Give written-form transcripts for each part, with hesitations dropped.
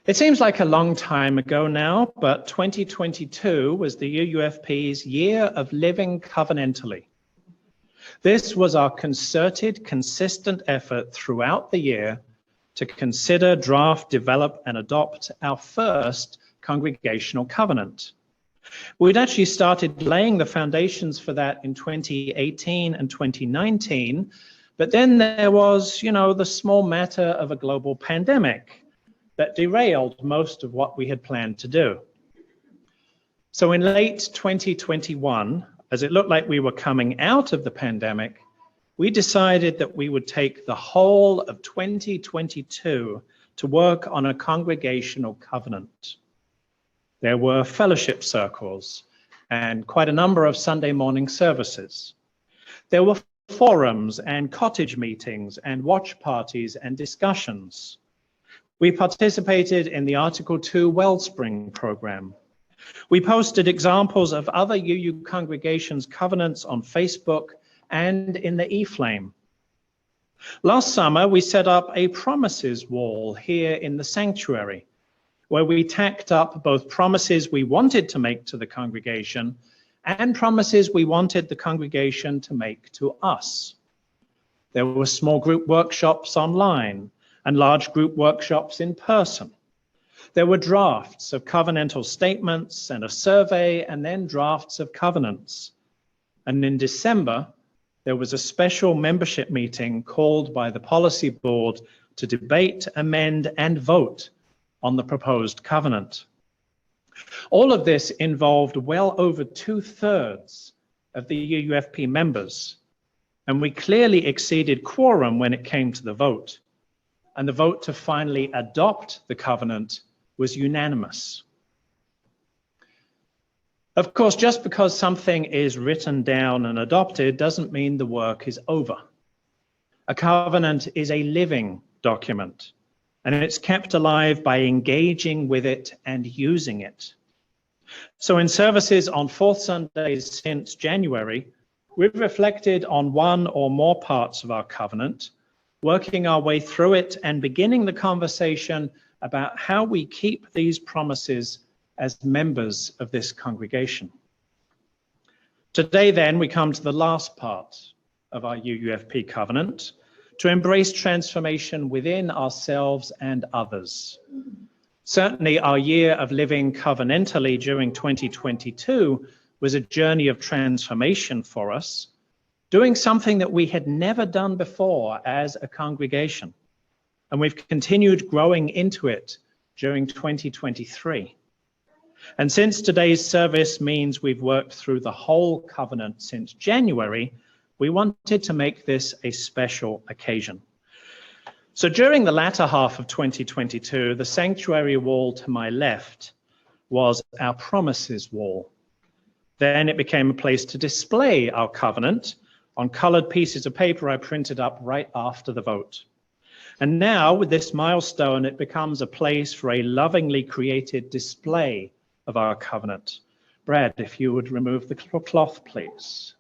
It seems like a long time ago now, but 2022 was the UUFP's year of living covenantally. This was our concerted, consistent effort throughout the year to consider, draft, develop, and adopt our first congregational covenant. We'd actually started laying the foundations for that in 2018 and 2019, but then there was, the small matter of a global pandemic that derailed most of what we had planned to do. So in late 2021, as it looked like we were coming out of the pandemic, we decided that we would take the whole of 2022 to work on a congregational covenant. There were fellowship circles and quite a number of Sunday morning services. There were forums and cottage meetings and watch parties and discussions. We participated in the Article 2 Wellspring program. We posted examples of other UU congregations' covenants on Facebook and in the eFlame. Last summer, we set up a promises wall here in the sanctuary, where we tacked up both promises we wanted to make to the congregation and promises we wanted the congregation to make to us. There were small group workshops online and large group workshops in person. There were drafts of covenantal statements and a survey, and then drafts of covenants. And in December, there was a special membership meeting called by the policy board to debate, amend, and vote on the proposed covenant. All of this involved well over 2/3 of the UUFP members, and we clearly exceeded quorum when it came to the vote. And the vote to finally adopt the covenant was unanimous. Of course, just because something is written down and adopted doesn't mean the work is over. A covenant is a living document, and it's kept alive by engaging with it and using it. So in services on fourth Sundays since January, we've reflected on one or more parts of our covenant, working our way through it and beginning the conversation about how we keep these promises as members of this congregation. Today, then, we come to the last part of our UUFP covenant, to embrace transformation within ourselves and others. Certainly, our year of living covenantally during 2022 was a journey of transformation for us, doing something that we had never done before as a congregation. And we've continued growing into it during 2023. And since today's service means we've worked through the whole covenant since January, we wanted to make this a special occasion. So during the latter half of 2022, the sanctuary wall to my left was our promises wall. Then it became a place to display our covenant on colored pieces of paper I printed up right after the vote. And now, with this milestone, it becomes a place for a lovingly created display of our covenant. Brad, if you would remove the cloth, please.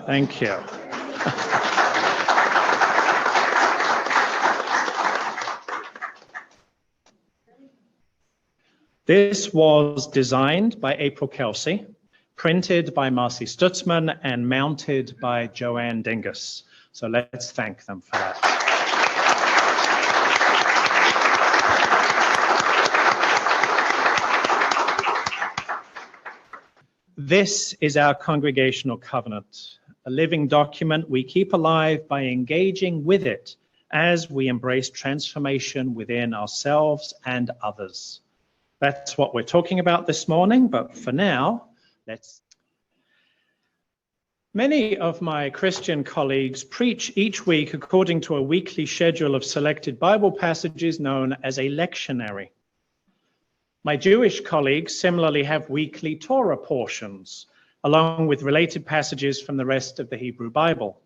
Thank you. This was designed by April Kelsey, printed by Marcy Stutzman, and mounted by Joanne Dingus. So let's thank them for that. This is our congregational covenant, a living document we keep alive by engaging with it as we embrace transformation within ourselves and others. That's what we're talking about this morning, but for now, Many of my Christian colleagues preach each week according to a weekly schedule of selected Bible passages known as a lectionary. My Jewish colleagues similarly have weekly Torah portions, along with related passages from the rest of the Hebrew Bible,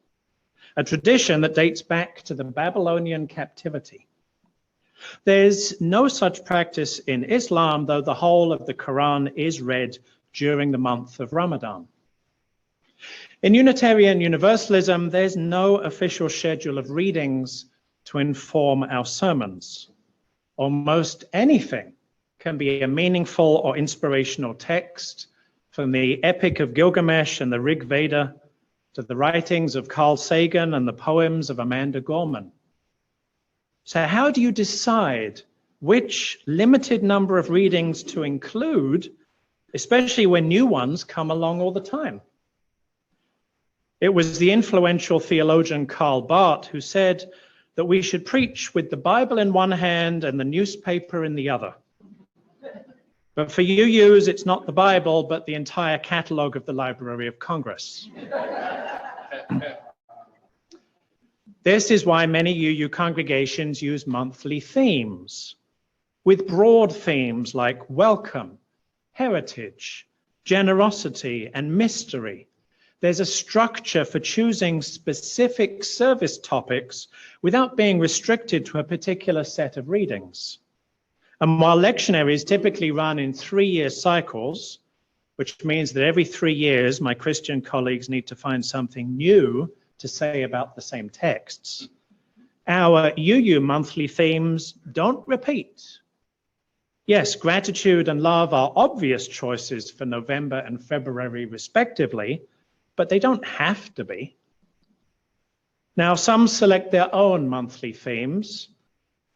a tradition that dates back to the Babylonian captivity. There's no such practice in Islam, though the whole of the Quran is read during the month of Ramadan. In Unitarian Universalism, there's no official schedule of readings to inform our sermons. Almost anything can be a meaningful or inspirational text, from the Epic of Gilgamesh and the Rig Veda to the writings of Carl Sagan and the poems of Amanda Gorman. So how do you decide which limited number of readings to include, especially when new ones come along all the time? It was the influential theologian Karl Barth who said that we should preach with the Bible in one hand and the newspaper in the other. But for UUs, it's not the Bible, but the entire catalogue of the Library of Congress. This is why many UU congregations use monthly themes, with broad themes like welcome, heritage, generosity, and mystery. There's a structure for choosing specific service topics without being restricted to a particular set of readings. And while lectionaries typically run in 3-year cycles, which means that every 3 years my Christian colleagues need to find something new to say about the same texts, our UU monthly themes don't repeat. Yes, gratitude and love are obvious choices for November and February respectively, but they don't have to be. Now, some select their own monthly themes.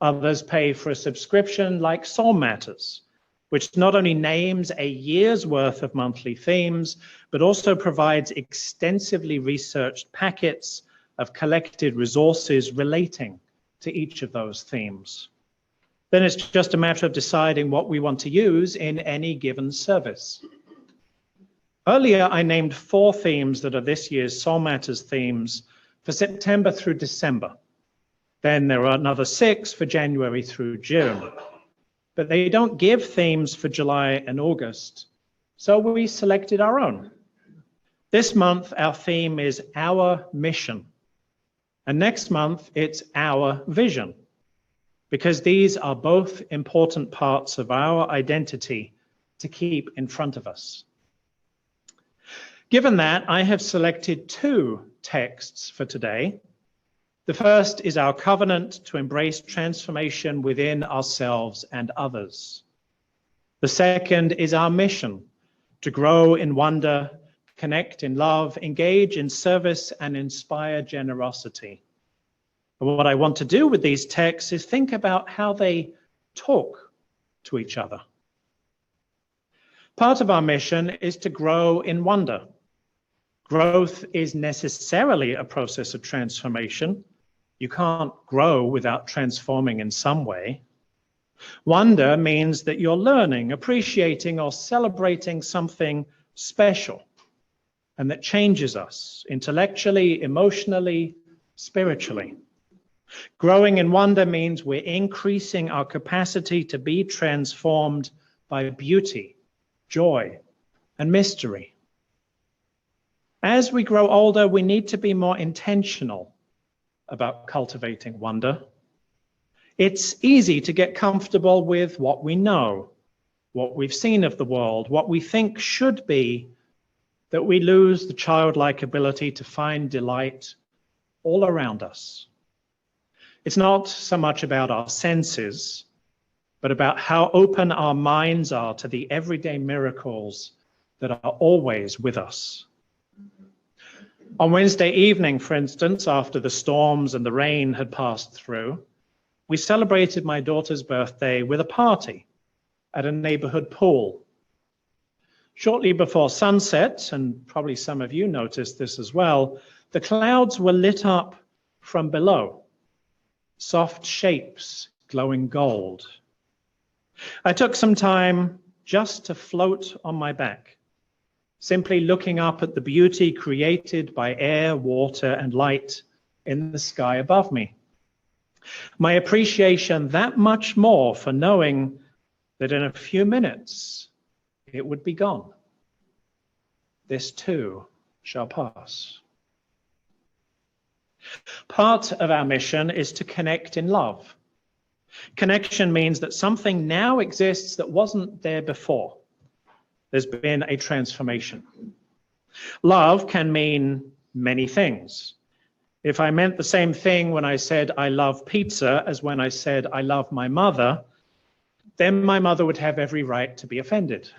Others pay for a subscription like Soul Matters, which not only names a year's worth of monthly themes, but also provides extensively researched packets of collected resources relating to each of those themes. Then it's just a matter of deciding what we want to use in any given service. Earlier, I named 4 themes that are this year's Soul Matters themes for September through December. Then there are another 6 for January through June. But they don't give themes for July and August, so we selected our own. This month, our theme is Our Mission. And next month, it's Our Vision, because these are both important parts of our identity to keep in front of us. Given that, I have selected 2 texts for today. The first is our covenant to embrace transformation within ourselves and others. The second is our mission to grow in wonder, connect in love, engage in service, and inspire generosity. And what I want to do with these texts is think about how they talk to each other. Part of our mission is to grow in wonder. Growth is necessarily a process of transformation. You can't grow without transforming in some way. Wonder means that you're learning, appreciating, or celebrating something special and that changes us intellectually, emotionally, spiritually. Growing in wonder means we're increasing our capacity to be transformed by beauty, joy, and mystery. As we grow older, we need to be more intentional about cultivating wonder. It's easy to get comfortable with what we know, what we've seen of the world, what we think should be, that we lose the childlike ability to find delight all around us. It's not so much about our senses, but about how open our minds are to the everyday miracles that are always with us. On Wednesday evening, for instance, after the storms and the rain had passed through, we celebrated my daughter's birthday with a party at a neighborhood pool. Shortly before sunset, and probably some of you noticed this as well, the clouds were lit up from below, soft shapes glowing gold. I took some time just to float on my back, simply looking up at the beauty created by air, water, and light in the sky above me. My appreciation that much more for knowing that in a few minutes it would be gone. This too shall pass. Part of our mission is to connect in love. Connection means that something now exists that wasn't there before. There's been a transformation. Love can mean many things. If I meant the same thing when I said I love pizza as when I said I love my mother, then my mother would have every right to be offended.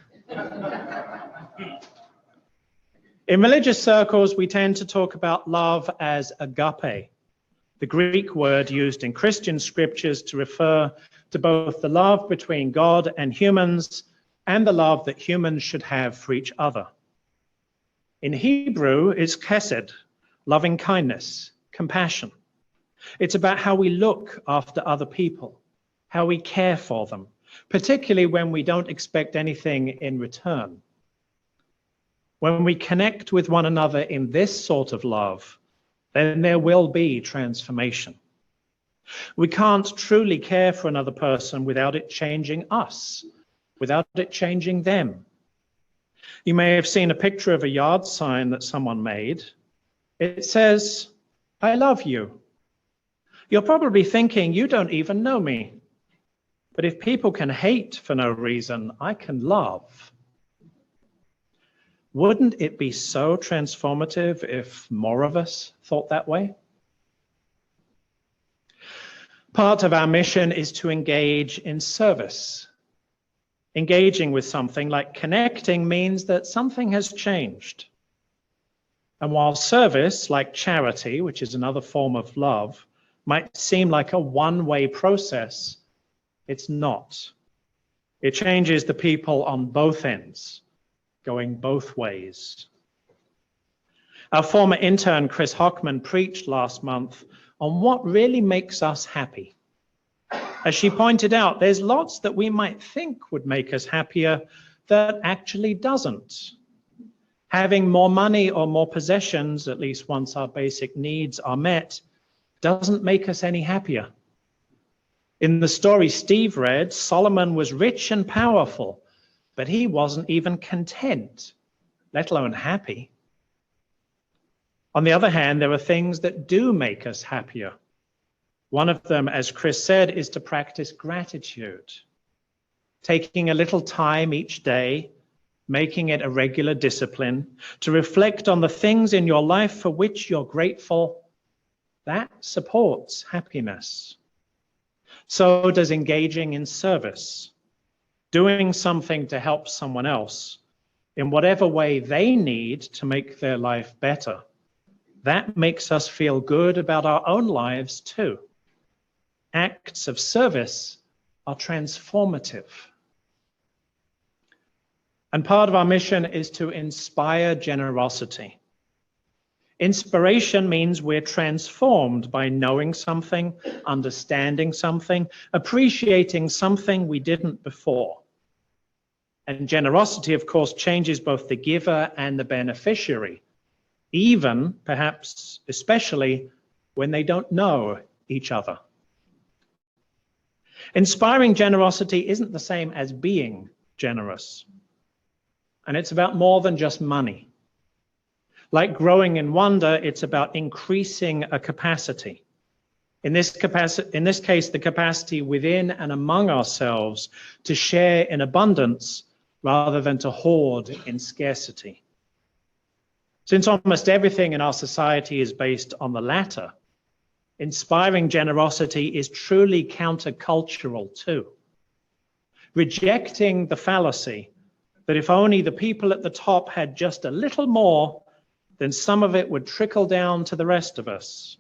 In religious circles, we tend to talk about love as agape, the Greek word used in Christian scriptures to refer to both the love between God and humans and the love that humans should have for each other. In Hebrew, it's chesed, loving kindness, compassion. It's about how we look after other people, how we care for them, particularly when we don't expect anything in return. When we connect with one another in this sort of love, then there will be transformation. We can't truly care for another person without it changing us, without it changing them. You may have seen a picture of a yard sign that someone made. It says, "I love you." You're probably thinking, you don't even know me. But if people can hate for no reason, I can love. Wouldn't it be so transformative if more of us thought that way? Part of our mission is to engage in service. Engaging with something like connecting means that something has changed. And while service, like charity, which is another form of love, might seem like a one-way process, it's not. It changes the people on both ends, going both ways. Our former intern, Chris Hockman, preached last month on what really makes us happy. As she pointed out, there's lots that we might think would make us happier that actually doesn't. Having more money or more possessions, at least once our basic needs are met, doesn't make us any happier. In the story Steve read, Solomon was rich and powerful, but he wasn't even content, let alone happy. On the other hand, there are things that do make us happier. One of them, as Chris said, is to practice gratitude. Taking a little time each day, making it a regular discipline, to reflect on the things in your life for which you're grateful, that supports happiness. So does engaging in service, doing something to help someone else in whatever way they need to make their life better. That makes us feel good about our own lives too. Acts of service are transformative. And part of our mission is to inspire generosity. Inspiration means we're transformed by knowing something, understanding something, appreciating something we didn't before. And generosity, of course, changes both the giver and the beneficiary, even, perhaps especially, when they don't know each other. Inspiring generosity isn't the same as being generous. And it's about more than just money. Like growing in wonder, it's about increasing a capacity. In this case, the capacity within and among ourselves to share in abundance rather than to hoard in scarcity. Since almost everything in our society is based on the latter, inspiring generosity is truly countercultural too. Rejecting the fallacy that if only the people at the top had just a little more, then some of it would trickle down to the rest of us.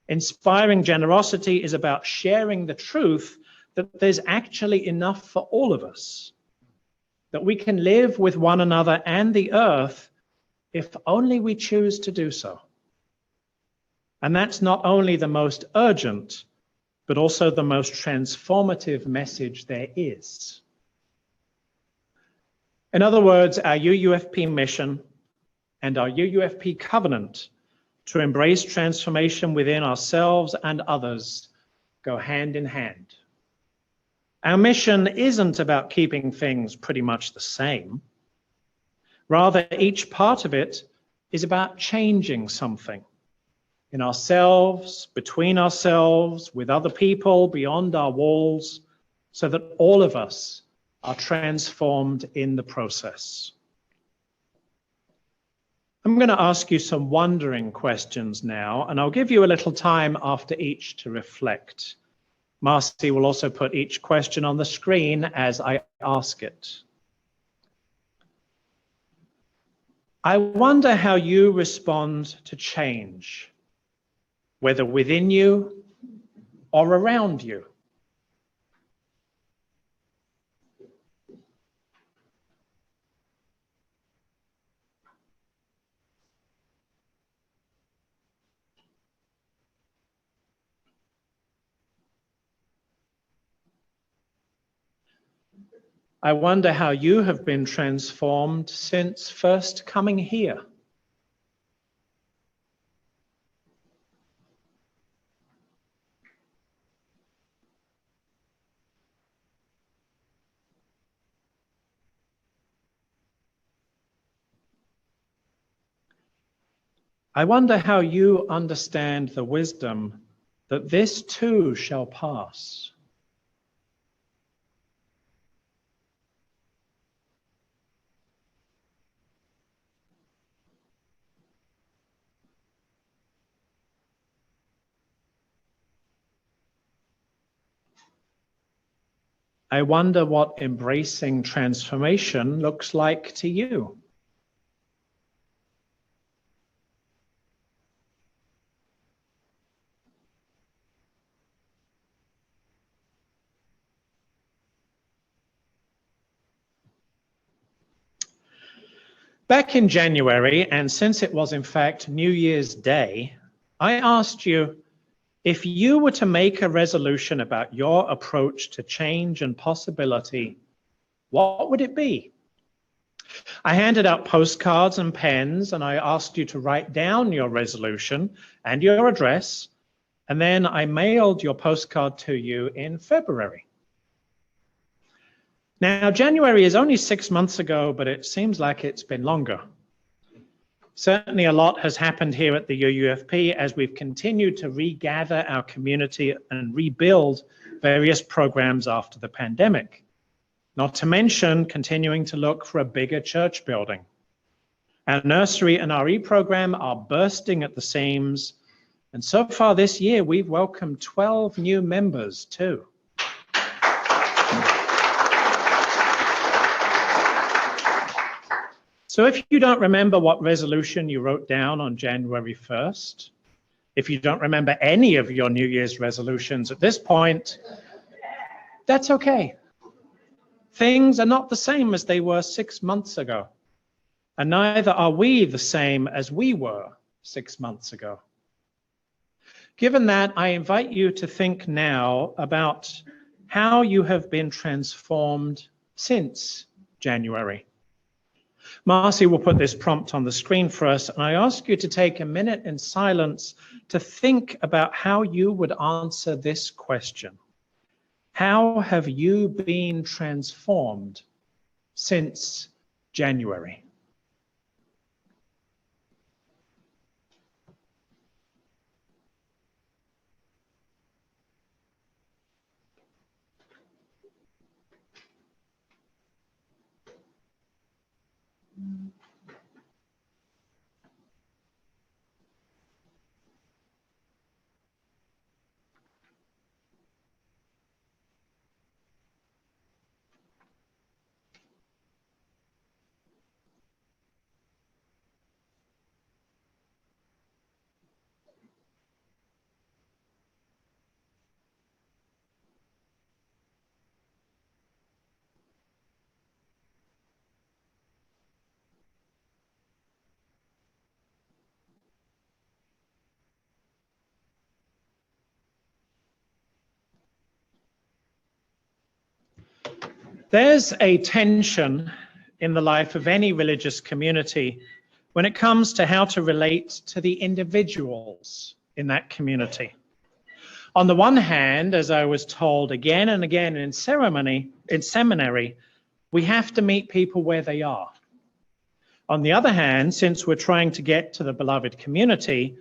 Inspiring generosity is about sharing the truth that there's actually enough for all of us, that we can live with one another and the earth if only we choose to do so. And that's not only the most urgent, but also the most transformative message there is. In other words, our UUFP mission and our UUFP covenant to embrace transformation within ourselves and others go hand in hand. Our mission isn't about keeping things pretty much the same. Rather, each part of it is about changing something in ourselves, between ourselves, with other people, beyond our walls, so that all of us are transformed in the process. I'm going to ask you some wondering questions now, and I'll give you a little time after each to reflect. Marcy will also put each question on the screen as I ask it. I wonder how you respond to change, whether within you or around you. I wonder how you have been transformed since first coming here. I wonder how you understand the wisdom that this too shall pass. I wonder what embracing transformation looks like to you. Back in January, and since it was in fact New Year's Day, I asked you, if you were to make a resolution about your approach to change and possibility, what would it be? I handed out postcards and pens, and I asked you to write down your resolution and your address, and then I mailed your postcard to you in February. Now, January is only 6 months ago, but it seems like it's been longer. Certainly a lot has happened here at the UUFP as we've continued to regather our community and rebuild various programs after the pandemic. Not to mention continuing to look for a bigger church building. Our nursery and RE program are bursting at the seams, and so far this year we've welcomed 12 new members too. So if you don't remember what resolution you wrote down on January 1st, if you don't remember any of your New Year's resolutions at this point, that's okay. Things are not the same as they were 6 months ago, and neither are we the same as we were 6 months ago. Given that, I invite you to think now about how you have been transformed since January. Marcy will put this prompt on the screen for us, and I ask you to take a minute in silence to think about how you would answer this question. How have you been transformed since January? There's a tension in the life of any religious community when it comes to how to relate to the individuals in that community. On the one hand, as I was told again and again in seminary, we have to meet people where they are. On the other hand, since we're trying to get to the beloved community,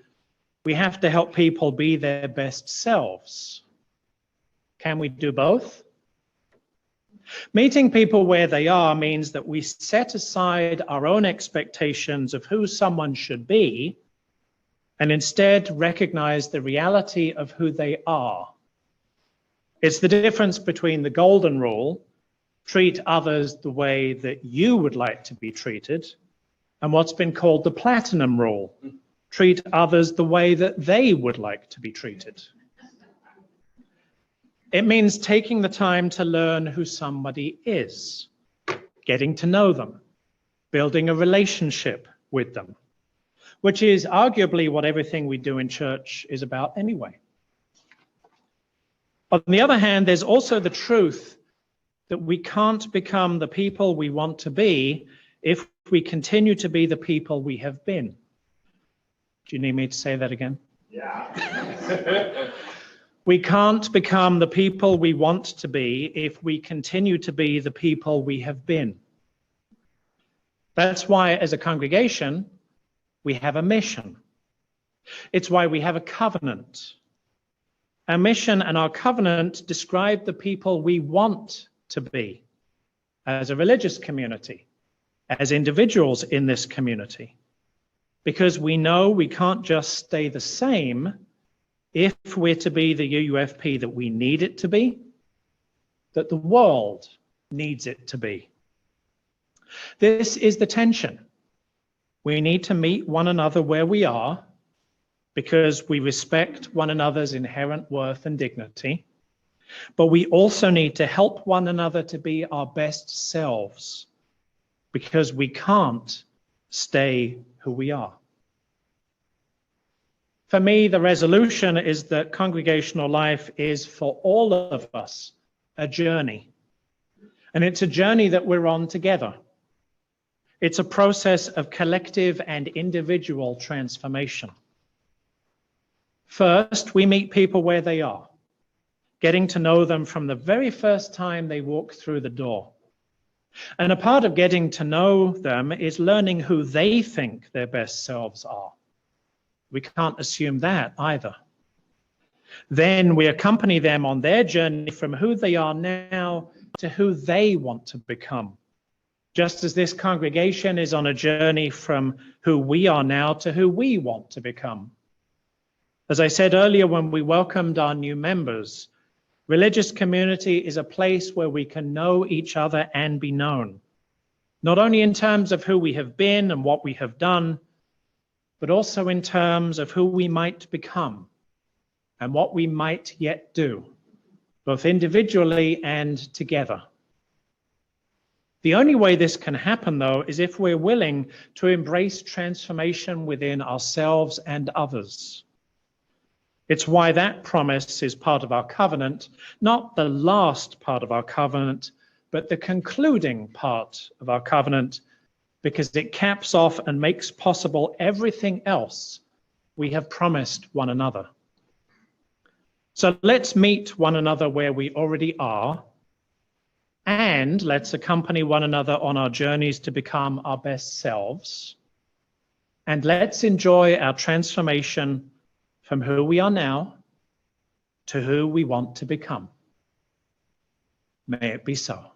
we have to help people be their best selves. Can we do both? Meeting people where they are means that we set aside our own expectations of who someone should be and instead recognize the reality of who they are. It's the difference between the golden rule, treat others the way that you would like to be treated, and what's been called the platinum rule, treat others the way that they would like to be treated. It means taking the time to learn who somebody is, getting to know them, building a relationship with them, which is arguably what everything we do in church is about anyway. On the other hand, there's also the truth that we can't become the people we want to be if we continue to be the people we have been. Do you need me to say that again? Yeah. We can't become the people we want to be if we continue to be the people we have been. That's why, as a congregation, we have a mission. It's why we have a covenant. Our mission and our covenant describe the people we want to be as a religious community, as individuals in this community, because we know we can't just stay the same if we're to be the UUFP that we need it to be, that the world needs it to be. This is the tension. We need to meet one another where we are because we respect one another's inherent worth and dignity, but we also need to help one another to be our best selves because we can't stay who we are. For me, the resolution is that congregational life is for all of us a journey. And it's a journey that we're on together. It's a process of collective and individual transformation. First, we meet people where they are, getting to know them from the very first time they walk through the door. And a part of getting to know them is learning who they think their best selves are. We can't assume that either. Then we accompany them on their journey from who they are now to who they want to become. Just as this congregation is on a journey from who we are now to who we want to become. As I said earlier when we welcomed our new members, religious community is a place where we can know each other and be known, not only in terms of who we have been and what we have done, but also in terms of who we might become and what we might yet do, both individually and together. The only way this can happen, though, is if we're willing to embrace transformation within ourselves and others. It's why that promise is part of our covenant, not the last part of our covenant, but the concluding part of our covenant, because it caps off and makes possible everything else we have promised one another. So let's meet one another where we already are, and let's accompany one another on our journeys to become our best selves, and let's enjoy our transformation from who we are now to who we want to become. May it be so.